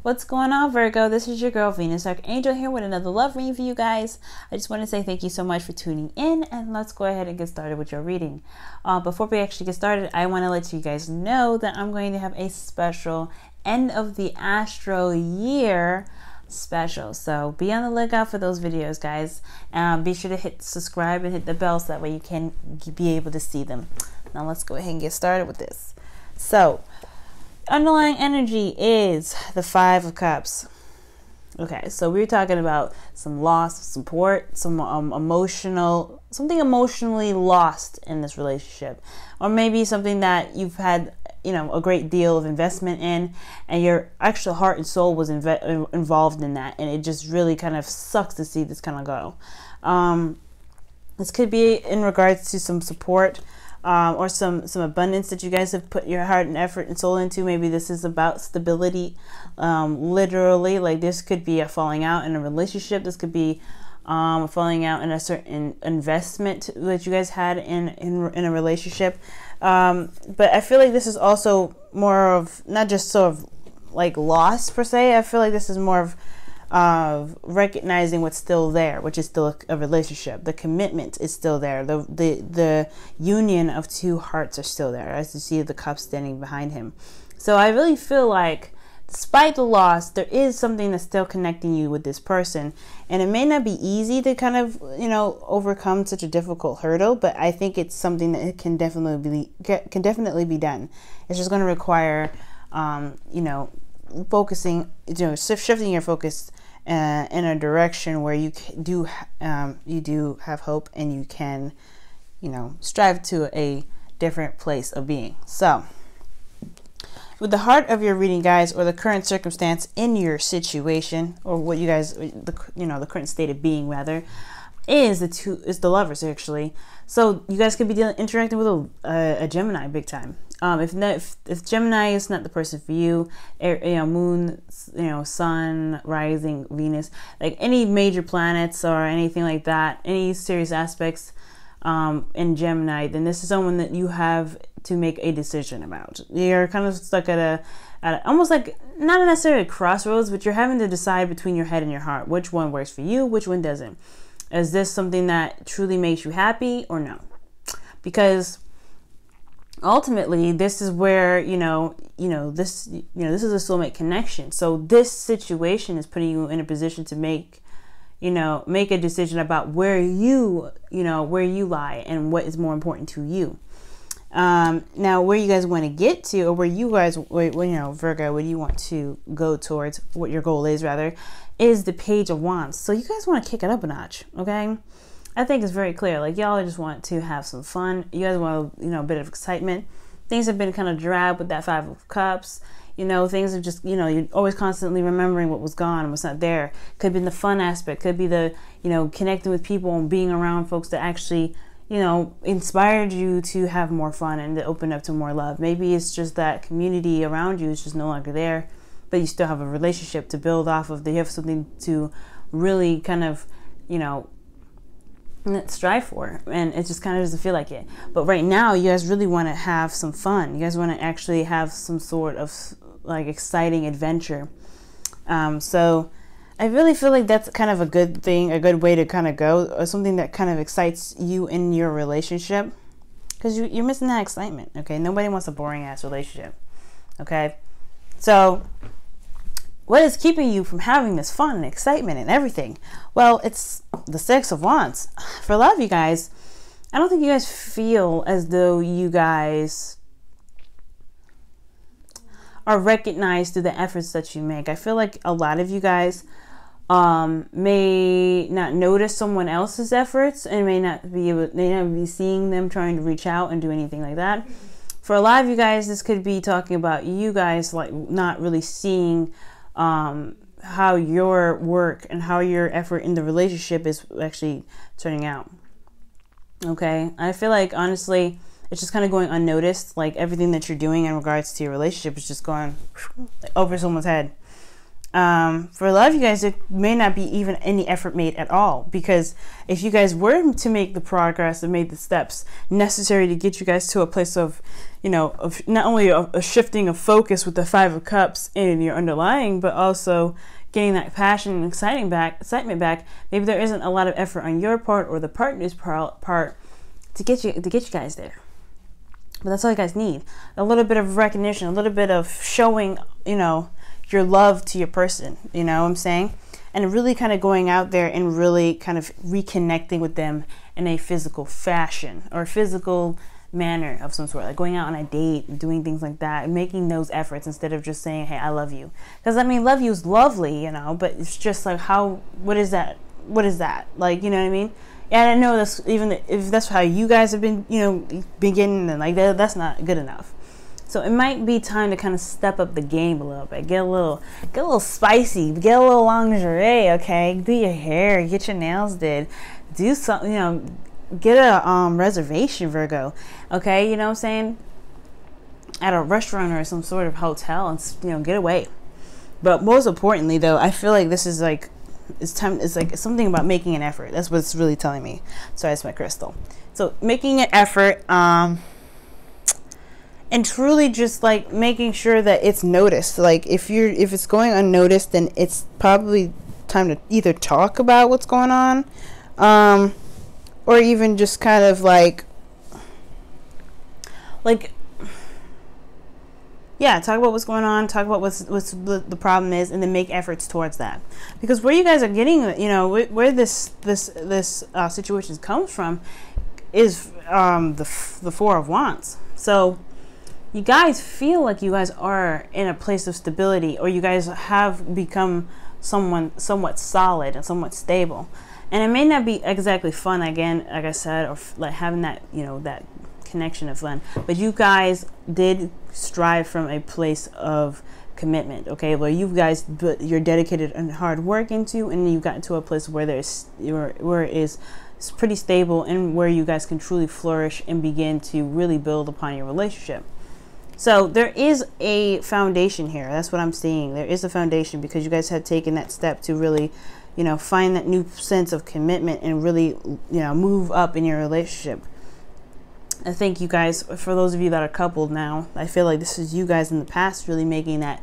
What's going on, Virgo? This is your girl Venus Archangel here with another love reading for you guys. I just want to say thank you so much for tuning in, and let's go ahead and get started with your reading. Before we actually get started, I want to let you guys know that I'm going to have a special end of the astro year special, so be on the lookout for those videos, guys. Be sure to hit subscribe and hit the bell so that way you can be able to see them. Now let's go ahead and get started with this. So underlying energy is the Five of Cups. Okay, so we were talking about some loss of support, some something emotionally lost in this relationship, or maybe something that you've had, you know, a great deal of investment in, and your actual heart and soul was involved in that, and it just really kind of sucks to see this kind of go. This could be in regards to some support, or some abundance that you guys have put your heart and effort and soul into. Maybe this is about stability, literally. Like, this could be a falling out in a relationship. This could be a falling out in a certain investment that you guys had in a relationship. But I feel like this is also more of not just sort of like loss per se. I feel like this is more of recognizing what's still there, which is still a relationship. The commitment is still there. The union of two hearts are still there, as you see the cup standing behind him. So I really feel like, despite the loss, there is something that's still connecting you with this person, and it may not be easy to kind of, you know, overcome such a difficult hurdle, but I think it's something that it can definitely be done. It's just going to require, you know, focusing, you know, shifting your focus in a direction where you do have hope, and you can, you know, strive to a different place of being. So with the heart of your reading, guys, or the current circumstance in your situation, or what you guys, the current state of being rather, is the Lovers, actually. So you guys could be interacting with a Gemini big time. If Gemini is not the person for you, Moon, Sun, Rising, Venus, like any major planets or anything like that, any serious aspects in Gemini, then this is someone that you have to make a decision about. You're kind of stuck at almost like not necessarily a crossroads, but you're having to decide between your head and your heart. Which one works for you? Which one doesn't? Is this something that truly makes you happy or no? Because ultimately, this is where this is a soulmate connection. So this situation is putting you in a position to make a decision about where you lie and what is more important to you. Now, where you guys want to get to, or where you guys, Virgo, where you want to go towards, what your goal is rather, is the Page of Wands. So you guys want to kick it up a notch, okay? I think it's very clear. Like, y'all just want to have some fun. You guys want, a bit of excitement. Things have been kind of drab with that Five of Cups. Things are just, you're always constantly remembering what was gone and what's not there. Could be the fun aspect. Could be the, connecting with people and being around folks that actually, inspired you to have more fun and to open up to more love. Maybe it's just that community around you is just no longer there, but you still have a relationship to build off of. You have something to really kind of, strive for, and it just kind of doesn't feel like it. But right now, you guys really want to have some fun. You guys want to actually have some sort of like exciting adventure. So I really feel like that's kind of a good thing, a good way to kind of go, or something that kind of excites you in your relationship, because you're missing that excitement. Okay, nobody wants a boring ass relationship. Okay, so what is keeping you from having this fun and excitement and everything? Well, it's the Six of Wands. For a lot of you guys, I don't think you guys feel as though you guys are recognized through the efforts that you make. I feel like a lot of you guys may not notice someone else's efforts, and may not be seeing them trying to reach out and do anything like that. For a lot of you guys, this could be talking about you guys like not really seeing how your work and how your effort in the relationship is actually turning out. Okay, I feel like honestly it's just kind of going unnoticed. Like, everything that you're doing in regards to your relationship is just going over someone's head. For a lot of you guys, there may not be even any effort made at all, because if you guys were to make the progress and made the steps necessary to get you guys to a place of, you know, of not only a shifting of focus with the Five of Cups in your underlying, but also getting that passion and excitement back, maybe there isn't a lot of effort on your part or the partner's part to get you guys there. But that's all you guys need. A little bit of recognition, a little bit of showing, you know, your love to your person, you know what I'm saying? And really kind of going out there and really kind of reconnecting with them in a physical fashion or a physical manner of some sort, like going out on a date and doing things like that, and making those efforts instead of just saying, hey, I love you. Because I mean, love you is lovely, you know, but it's just like, what is that? Like, you know what I mean? And I know that's, even if that's how you guys have been, you know, beginning, and like that's not good enough. So it might be time to kind of step up the game a little bit. Get a little spicy. Get a little lingerie, okay? Do your hair. Get your nails did. Do something, you know. Get a reservation, Virgo, okay? You know what I'm saying? At a restaurant or some sort of hotel, and, you know, get away. But most importantly, though, I feel like this is like, it's like something about making an effort. That's what it's really telling me. Sorry, it's my crystal. So making an effort, and truly just like making sure that it's noticed. Like if it's going unnoticed, then it's probably time to either talk about what's going on, or even just kind of like yeah, talk about what's going on, talk about what's the problem is, and then make efforts towards that. Because where you guys are getting, you know, where this situation comes from is the Four of Wands. So you guys feel like you guys are in a place of stability, or you guys have become somewhat solid and somewhat stable. And it may not be exactly fun, again, like I said, or like having that, you know, that connection of fun, but you guys did strive from a place of commitment, okay, where you're dedicated and hard work into, and you got to a place where it's pretty stable, and where you guys can truly flourish and begin to really build upon your relationship. So there is a foundation here. That's what I'm seeing. There is a foundation, because you guys have taken that step to really, you know, find that new sense of commitment and really, you know, move up in your relationship. I think you guys, for those of you that are coupled now, I feel like this is you guys in the past really making that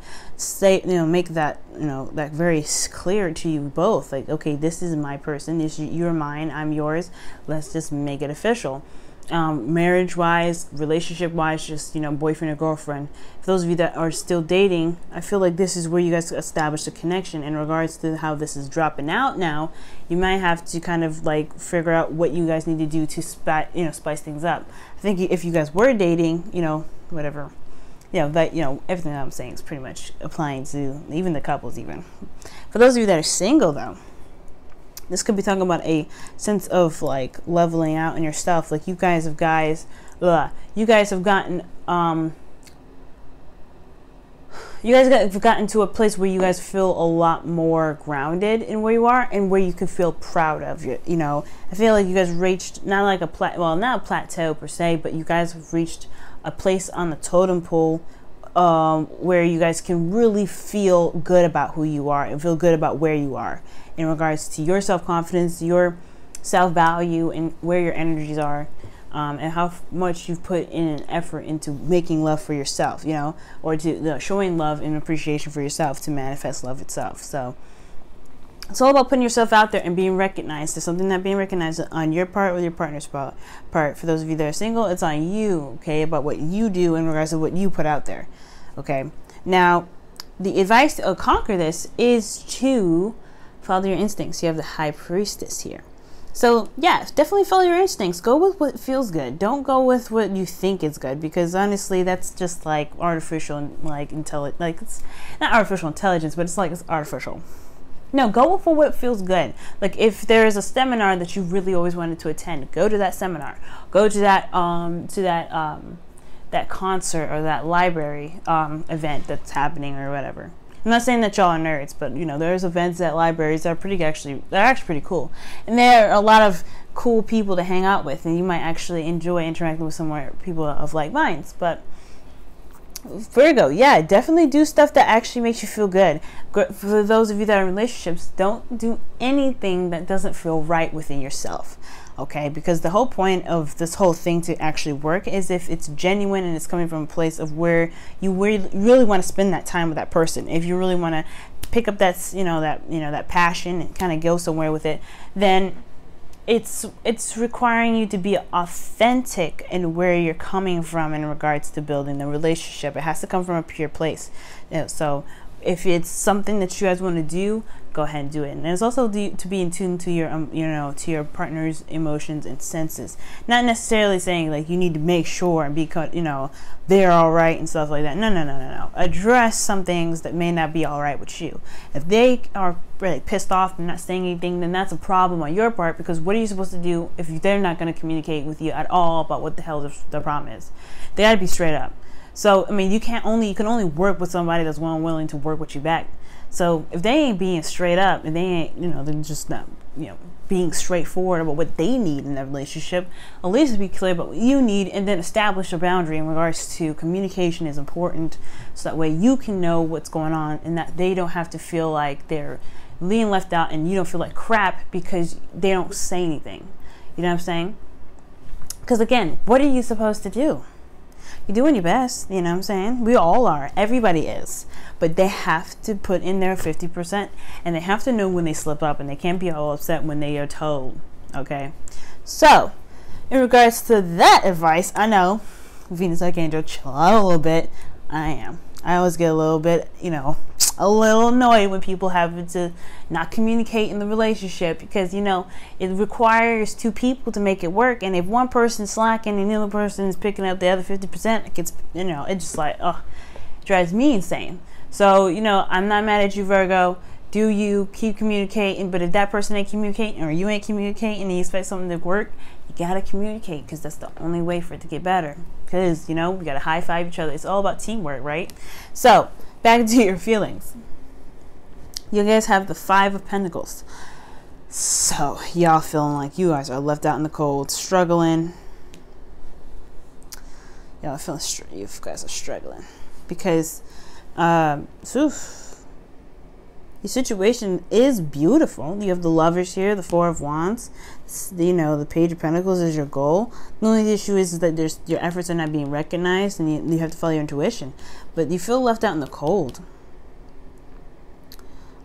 make that, you know, that very clear to you both. Like, okay, this is my person. You're mine. I'm yours. Let's just make it official. Marriage wise, relationship wise, just, you know, boyfriend or girlfriend. For those of you that are still dating, I feel like this is where you guys establish a connection. In regards to how this is dropping out now, you might have to kind of like figure out what you guys need to do to spice things up. I think if you guys were dating, you know, whatever, you know, that, you know, everything that I'm saying is pretty much applying to even the couples. Even for those of you that are single, though, this could be talking about a sense of like leveling out in your stuff. Like you guys have gotten to a place where you guys feel a lot more grounded in where you are, and where you can feel proud of you. You know, I feel like you guys reached not like not a plateau per se, but you guys have reached a place on the totem pole where you guys can really feel good about who you are and feel good about where you are in regards to your self-confidence, your self-value, and where your energies are, and how much you've put in an effort into making love for yourself, you know, or to showing love and appreciation for yourself to manifest love itself. So it's all about putting yourself out there and being recognized. There's something that being recognized on your part or your partner's part. For those of you that are single, it's on you, okay, about what you do in regards to what you put out there, okay? Now, the advice to conquer this is to follow your instincts. You have the High Priestess here. So yeah, definitely follow your instincts. Go with what feels good. Don't go with what you think is good, because honestly, that's just like artificial, like it's not artificial intelligence, but it's like it's artificial. No, go for what feels good. Like if there is a seminar that you really always wanted to attend, go to that seminar. Go to that that concert or that library event that's happening or whatever. I'm not saying that y'all are nerds, but you know, there's events at libraries that are actually pretty cool, and there are a lot of cool people to hang out with, and you might actually enjoy interacting with people of like minds. But Virgo, yeah, definitely do stuff that actually makes you feel good. For those of you that are in relationships, don't do anything that doesn't feel right within yourself. Okay, because the whole point of this whole thing to actually work is if it's genuine and it's coming from a place of where you really want to spend that time with that person. If you really want to pick up that that passion and kind of go somewhere with it, then it's requiring you to be authentic in where you're coming from in regards to building the relationship. It has to come from a pure place. So if it's something that you guys want to do, go ahead and do it. And it's also to be in tune to your to your partner's emotions and senses. Not necessarily saying like you need to make sure and be they're all right and stuff like that. No. Address some things that may not be all right with you. If they are really pissed off and not saying anything, then that's a problem on your part, because what are you supposed to do if they're not going to communicate with you at all about what the hell the problem is? They got to be straight up. So I mean, you can only work with somebody that's willing to work with you back. So if they ain't being straight up and they ain't they're just not being straightforward about what they need in that relationship, at least be clear about what you need, and then establish a boundary in regards to communication is important, so that way you can know what's going on and that they don't have to feel like they're being left out and you don't feel like crap because they don't say anything. You know what I'm saying? Because again, what are you supposed to do? You're doing your best, you know what I'm saying? We all are. Everybody is. But they have to put in their 50%, and they have to know when they slip up, and they can't be all upset when they are told, okay? So, in regards to that advice, I know, Venus Archangel, chill out a little bit. I am. I always get a little bit, a little annoyed when people have to not communicate in the relationship, because it requires two people to make it work, and if one person's slacking and the other person is picking up the other 50%, it gets it's just like, it drives me insane. So I'm not mad at you, Virgo. Do you keep communicating? But if that person ain't communicating, or you ain't communicating, and you expect something to work, you gotta communicate, because that's the only way for it to get better. Because we gotta high five each other. It's all about teamwork, right? So back to your feelings. You guys have the 5 of Pentacles. So y'all feeling like you guys are left out in the cold, struggling. Y'all feeling you guys are struggling because your situation is beautiful. You have the Lovers here, the 4 of Wands. The Page of Pentacles is your goal. The only issue is that your efforts are not being recognized, and you have to follow your intuition. But you feel left out in the cold.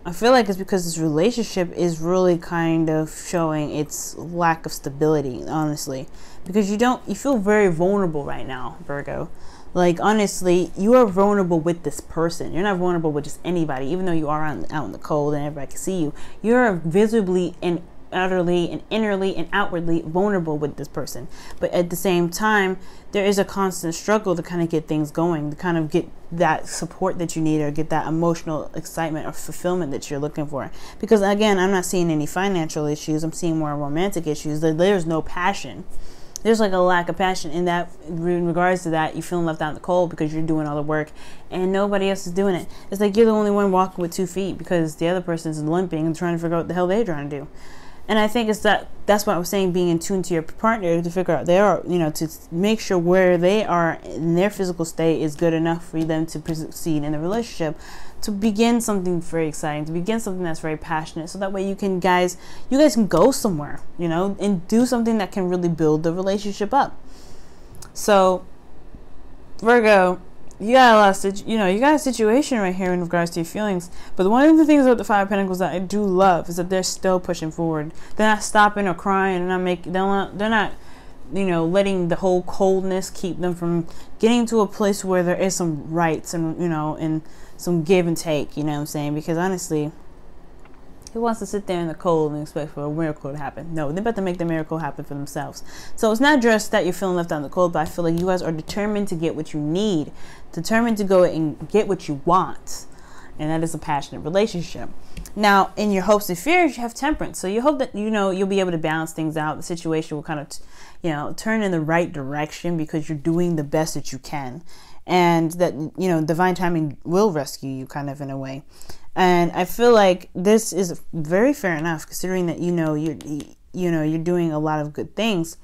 I feel like it's because this relationship is really kind of showing its lack of stability, honestly. Because you feel very vulnerable right now, Virgo. Like, honestly, you are vulnerable with this person. You're not vulnerable with just anybody, even though you are out in the cold and everybody can see you. You're visibly and utterly and innerly and outwardly vulnerable with this person. But at the same time, there is a constant struggle to kind of get things going, to kind of get that support that you need, or get that emotional excitement or fulfillment that you're looking for. Because again, I'm not seeing any financial issues. I'm seeing more romantic issues. There's no passion. There's like a lack of passion in regards to that. You're feeling left out in the cold because you're doing all the work and nobody else is doing it. It's like you're the only one walking with 2 feet because the other person is limping and trying to figure out what the hell they're trying to do. And I think that's what I was saying, being in tune to your partner, to figure out to make sure where they are in their physical state is good enough for them to proceed in the relationship, to begin something very exciting, to begin something that's very passionate, so that way you guys can go somewhere, and do something that can really build the relationship up. So Virgo, you got a situation right here in regards to your feelings. But one of the things about the 5 of Pentacles that I do love is that they're still pushing forward. They're not stopping or crying, and they're not letting the whole coldness keep them from getting to a place where there is some rights and and some give and take, you know what I'm saying? Because honestly, who wants to sit there in the cold and expect for a miracle to happen? No, they're about to make the miracle happen for themselves. So it's not just that you're feeling left out in the cold, but I feel like you guys are determined to get what you need, determined to go and get what you want. And that is a passionate relationship. Now, in your hopes and fears, you have Temperance. So you hope that, you'll be able to balance things out. The situation will kind of, turn in the right direction because you're doing the best that you can. And that, divine timing will rescue you kind of in a way. And I feel like this is very fair enough, considering that you're doing a lot of good things.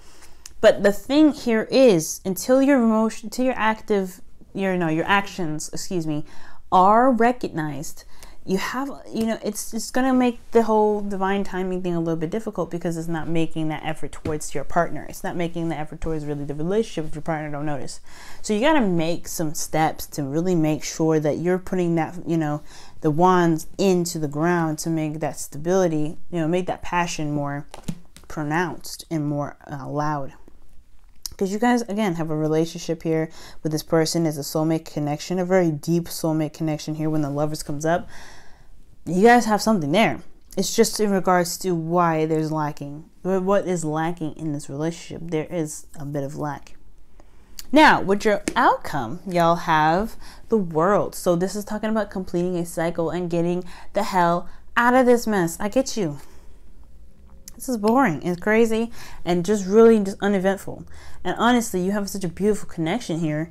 But the thing here is, until your active your actions, excuse me, are recognized, you have, it's going to make the whole divine timing thing a little bit difficult, because it's not making that effort towards your partner. It's not making the effort towards really the relationship if your partner don't notice. So you got to make some steps to really make sure that you're putting that, the wands into the ground to make that stability, make that passion more pronounced and more loud. Because you guys, again, have a relationship here with this person. Is a soulmate connection, a very deep soulmate connection here. When the Lovers comes up, you guys have something there. It's just in regards to why there's lacking. What is lacking in this relationship? There is a bit of lack. Now, with your outcome, y'all have the World. So this is talking about completing a cycle and getting the hell out of this mess. I get you. This is boring. It's crazy and just really just uneventful. And honestly, you have such a beautiful connection here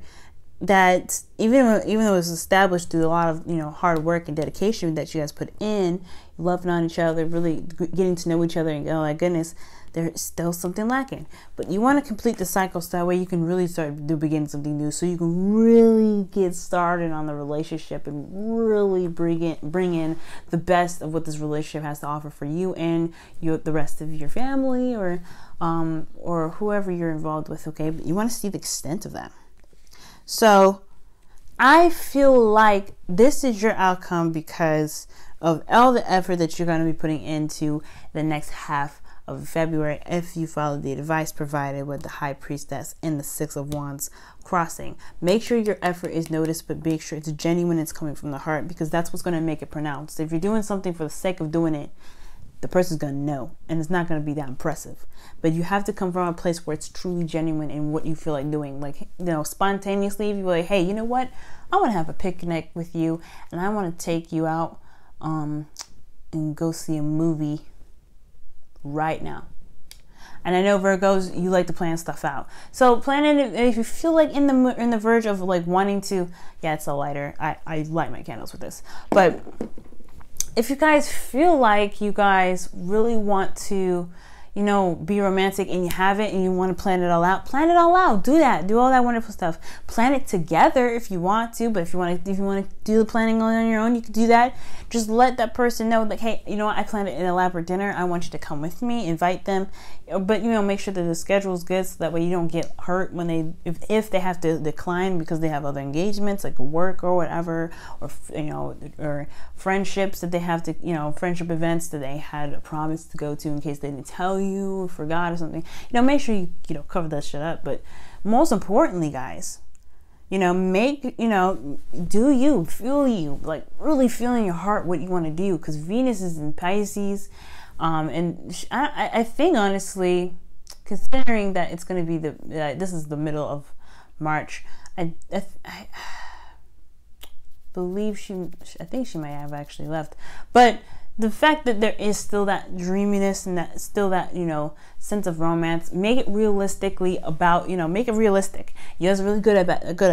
that even though it was established through a lot of hard work and dedication that you guys put in, loving on each other, really getting to know each other, and oh my goodness, there's still something lacking. But you want to complete the cycle so that way you can really start to begin something new, so you can really get started on the relationship and really bring in the best of what this relationship has to offer for you and the rest of your family, or whoever you're involved with. Okay, but you want to see the extent of that. So I feel like this is your outcome because of all the effort that you're going to be putting into the next half of February, if you follow the advice provided with the High Priestess and the Six of Wands crossing. Make sure your effort is noticed, but make sure it's genuine, it's coming from the heart, because that's what's going to make it pronounced. If you're doing something for the sake of doing it, the person's going to know, and it's not going to be that impressive. But you have to come from a place where it's truly genuine in what you feel like doing. Like, spontaneously, if you're like, hey, you know what? I want to have a picnic with you, and I want to take you out and go see a movie right now. And I know Virgos, you like to plan stuff out. So planning it, if you feel like in the verge of like wanting to, yeah, it's a lighter. I light my candles with this. But if you guys feel like you guys really want to, be romantic and you have it and you want to plan it all out, do that, do all that wonderful stuff. Plan it together if you want to, but if you want to do the planning on your own, you can do that. Just let that person know, like, hey, you know what, I planned an elaborate dinner, I want you to come with me, invite them, but make sure that the schedule is good, so that way you don't get hurt when if they have to decline because they have other engagements like work or whatever, or or friendships that they have to, friendship events that they had promised to go to in case they didn't tell you or forgot or something. Make sure you cover that shit up. But most importantly, guys, do you feel like really feel in your heart what you want to do, because Venus is in Pisces, and I think think considering that it's going to be this is the middle of March, I believe I think she might have actually left, but the fact that there is still that dreaminess and that still that sense of romance, make it realistically about make it realistic. You guys are really good at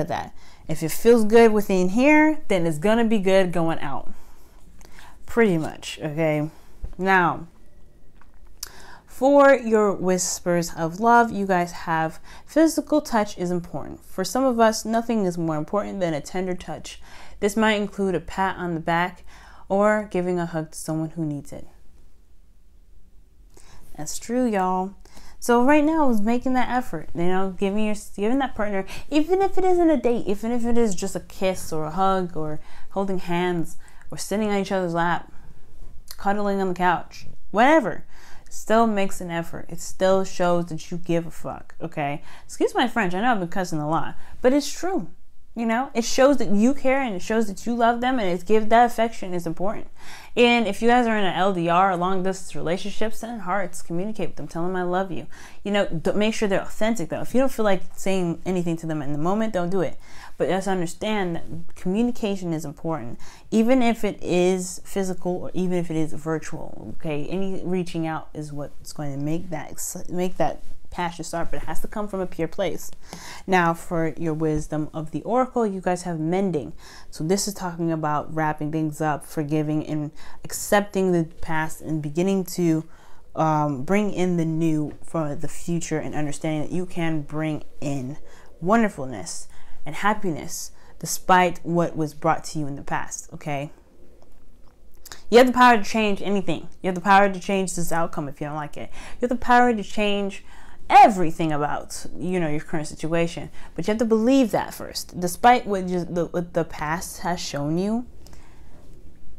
that. If it feels good within here, then it's gonna be good going out, pretty much. Okay, now for your whispers of love, you guys have physical touch is important. For some of us, nothing is more important than a tender touch. This might include a pat on the back or giving a hug to someone who needs it. That's true, y'all. So right now is making that effort, giving that partner, even if it isn't a date, even if it is just a kiss or a hug or holding hands or sitting on each other's lap, cuddling on the couch, whatever, still makes an effort. It still shows that you give a fuck, okay? Excuse my French, I know I've been cussing a lot, but it's true. It shows that you care, and it shows that you love them, and that affection is important. And if you guys are in an LDR, long distance relationship, send hearts, communicate with them, tell them I love you. Make sure they're authentic though. If you don't feel like saying anything to them in the moment, don't do it. But just understand that communication is important, even if it is physical or even if it is virtual. Okay, any reaching out is what's going to make that passion start, but it has to come from a pure place. Now, for your wisdom of the oracle, you guys have mending. So this is talking about wrapping things up, forgiving, and accepting the past, and beginning to bring in the new for the future, and understanding that you can bring in wonderfulness and happiness despite what was brought to you in the past, okay? You have the power to change anything. You have the power to change this outcome if you don't like it. You have the power to change everything about, you know, your current situation. But you have to believe that first. Despite what the past has shown you,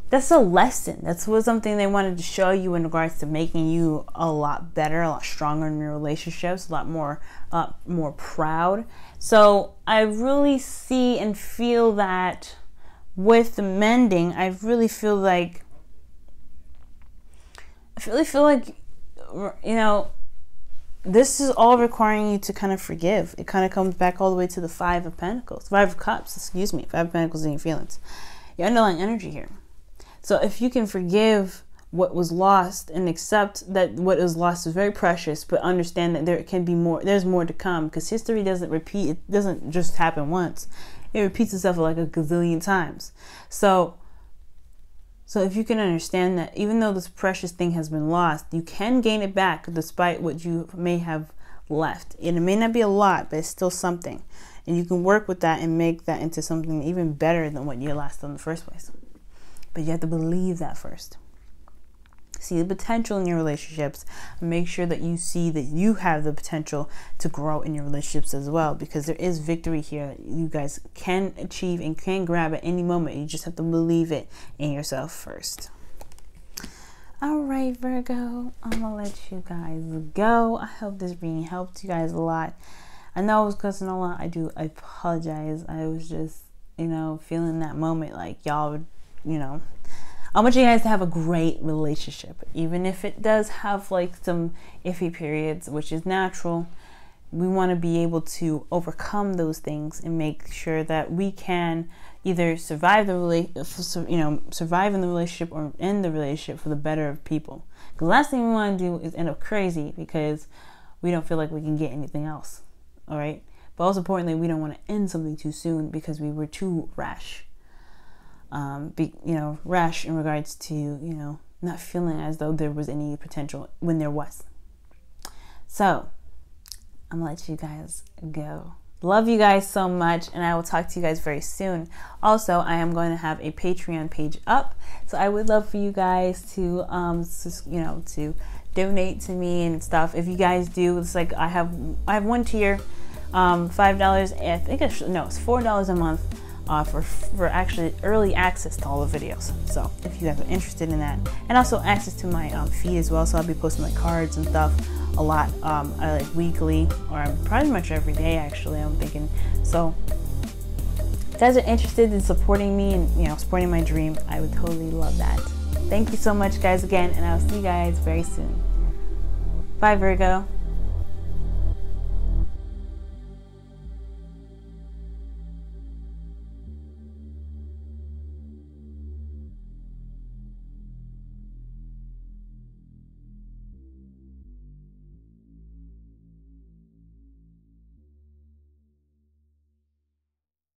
that's a lesson. That's what something they wanted to show you in regards to making you a lot better, a lot stronger in your relationships, a lot more proud. So I really see and feel that with the mending, I really feel like, you know, this is all requiring you to kind of forgive. It kind of comes back all the way to the Five of Cups, excuse me, Five of Pentacles in your feelings. Your underlying energy here. So if you can forgive what was lost and accept that what was lost is very precious, but understand that there can be more, there's more to come, because history doesn't repeat. It doesn't just happen once. It repeats itself like a gazillion times. So if you can understand that even though this precious thing has been lost, you can gain it back despite what you may have left. And it may not be a lot, but it's still something. And you can work with that and make that into something even better than what you lost in the first place. But you have to believe that first. See the potential in your relationships. And make sure that you see that you have the potential to grow in your relationships as well. Because there is victory here that you guys can achieve and can grab at any moment. You just have to believe it in yourself first. All right, Virgo. I'm going to let you guys go. I hope this reading helped you guys a lot. I know I was cussing a lot. I apologize. I was just, you know, feeling that moment like y'all would, you know, I want you guys to have a great relationship, even if it does have like some iffy periods, which is natural. We want to be able to overcome those things and make sure that we can either survive survive in the relationship or end the relationship for the better of people. The last thing we want to do is end up crazy because we don't feel like we can get anything else. All right. But also importantly, we don't want to end something too soon because we were too rash. Rash in regards to, you know, not feeling as though there was any potential when there was. So I'm gonna let you guys go. Love you guys so much, and I will talk to you guys very soon. Also, I am going to have a Patreon page up, so I would love for you guys to to donate to me and stuff. If you guys do, it's like I have one tier, $5. I think it's $4 a month. For actually early access to all the videos. So if you guys are interested in that, and also access to my feed as well, so I'll be posting like cards and stuff a lot, like weekly or pretty much every day actually, I'm thinking. So if you guys are interested in supporting me and, you know, supporting my dream, I would totally love that. Thank you so much guys again, and I'll see you guys very soon. Bye, Virgo.